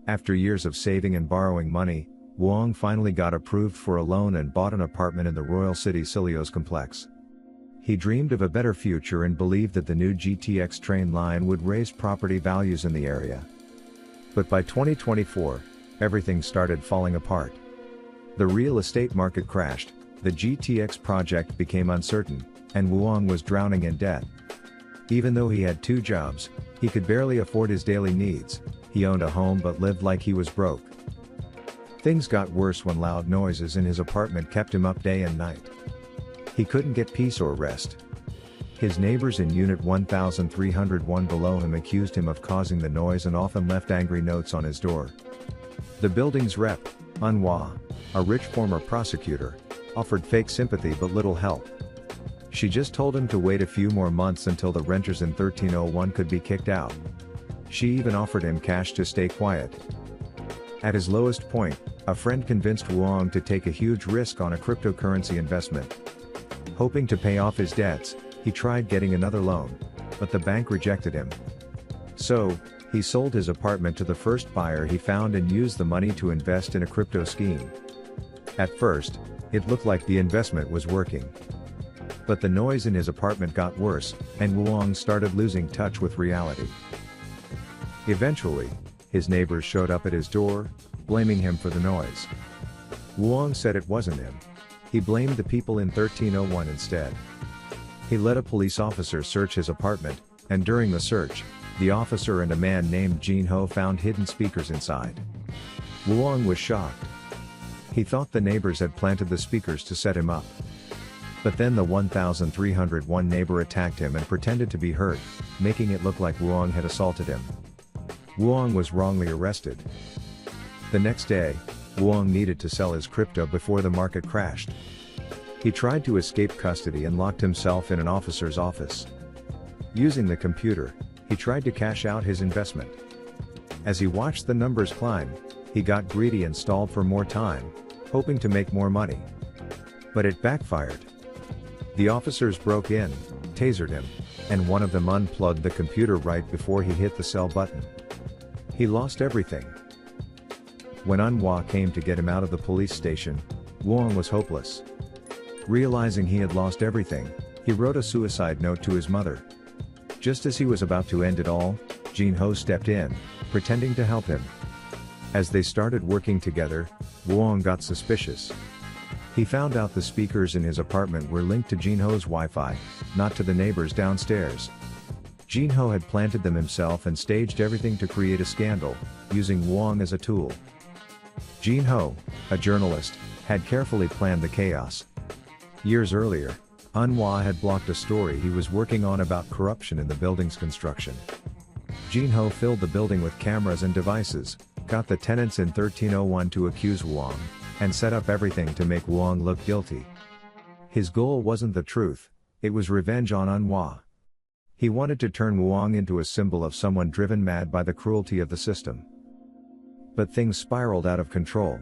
After years of saving and borrowing money, Wang finally got approved for a loan and bought an apartment in the Royal City Cilios complex. He dreamed of a better future and believed that the new GTX train line would raise property values in the area. But by 2024, everything started falling apart. The real estate market crashed, the GTX project became uncertain, and Wang was drowning in debt. Even though he had 2 jobs, he could barely afford his daily needs. He owned a home but lived like he was broke. Things got worse when loud noises in his apartment kept him up day and night. He couldn't get peace or rest. His neighbors in Unit 1301 below him accused him of causing the noise and often left angry notes on his door. The building's rep, Anhua, a rich former prosecutor, offered fake sympathy but little help. She just told him to wait a few more months until the renters in 1301 could be kicked out. She even offered him cash to stay quiet. At his lowest point, a friend convinced Wang to take a huge risk on a cryptocurrency investment. Hoping to pay off his debts, he tried getting another loan, but the bank rejected him. So, he sold his apartment to the first buyer he found and used the money to invest in a crypto scheme. At first, it looked like the investment was working. But the noise in his apartment got worse, and Wang started losing touch with reality. Eventually, his neighbors showed up at his door, blaming him for the noise. Wang said it wasn't him. He blamed the people in 1301 instead. He let a police officer search his apartment, and during the search, the officer and a man named Jin Ho found hidden speakers inside. Wang was shocked. He thought the neighbors had planted the speakers to set him up. But then the 1301 neighbor attacked him and pretended to be hurt, making it look like Wang had assaulted him. Wang was wrongly arrested. The next day, Wang needed to sell his crypto before the market crashed. He tried to escape custody and locked himself in an officer's office. Using the computer, he tried to cash out his investment. As he watched the numbers climb, he got greedy and stalled for more time, hoping to make more money. But it backfired. The officers broke in, tasered him, and one of them unplugged the computer right before he hit the sell button. He lost everything. When Anhua came to get him out of the police station, Wang was hopeless. Realizing he had lost everything, he wrote a suicide note to his mother. Just as he was about to end it all, Jin Ho stepped in, pretending to help him. As they started working together, Wang got suspicious. He found out the speakers in his apartment were linked to Jin Ho's Wi-Fi, not to the neighbors downstairs. Jin Ho had planted them himself and staged everything to create a scandal, using Wang as a tool. Jin Ho, a journalist, had carefully planned the chaos. Years earlier, Anhua had blocked a story he was working on about corruption in the building's construction. Jin Ho filled the building with cameras and devices, got the tenants in 1301 to accuse Wang, and set up everything to make Wang look guilty. His goal wasn't the truth, it was revenge on Anhua. He wanted to turn Wang into a symbol of someone driven mad by the cruelty of the system. But things spiraled out of control.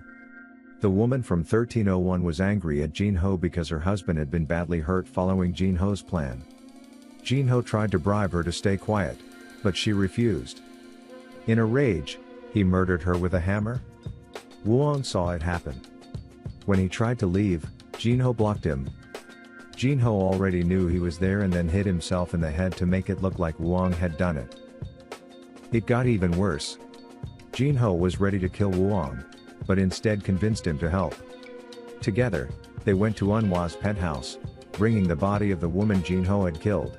The woman from 1301 was angry at Jin Ho because her husband had been badly hurt following Jin Ho's plan. Jin Ho tried to bribe her to stay quiet, but she refused. In a rage, he murdered her with a hammer. Wang saw it happen. When he tried to leave, Jin Ho blocked him. Jin Ho already knew he was there and then hit himself in the head to make it look like Wang had done it. It got even worse. Jin Ho was ready to kill Wang, but instead convinced him to help. Together, they went to Anhua's penthouse, bringing the body of the woman Jin Ho had killed.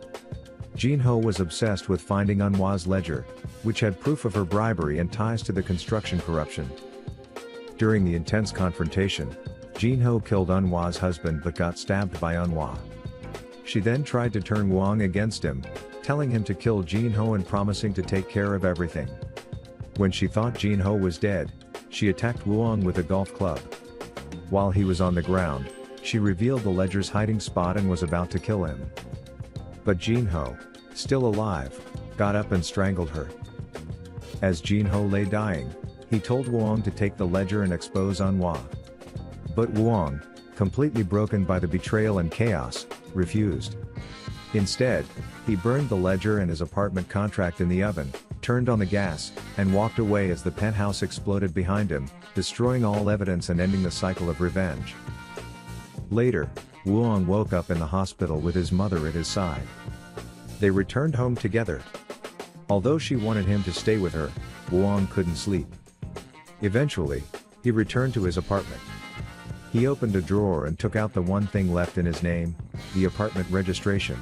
Jin Ho was obsessed with finding Anhua's ledger, which had proof of her bribery and ties to the construction corruption. During the intense confrontation, Jin Ho killed Anhua's husband but got stabbed by Anhua. She then tried to turn Wang against him, telling him to kill Jin Ho and promising to take care of everything. When she thought Jin Ho was dead, she attacked Wang with a golf club. While he was on the ground, she revealed the ledger's hiding spot and was about to kill him. But Jin Ho, still alive, got up and strangled her. As Jin Ho lay dying, he told Wang to take the ledger and expose Anhua. But Wang, completely broken by the betrayal and chaos, refused. Instead, he burned the ledger and his apartment contract in the oven, turned on the gas, and walked away as the penthouse exploded behind him, destroying all evidence and ending the cycle of revenge. Later, Wong woke up in the hospital with his mother at his side. They returned home together. Although she wanted him to stay with her, Wong couldn't sleep. Eventually, he returned to his apartment. He opened a drawer and took out the one thing left in his name, the apartment registration.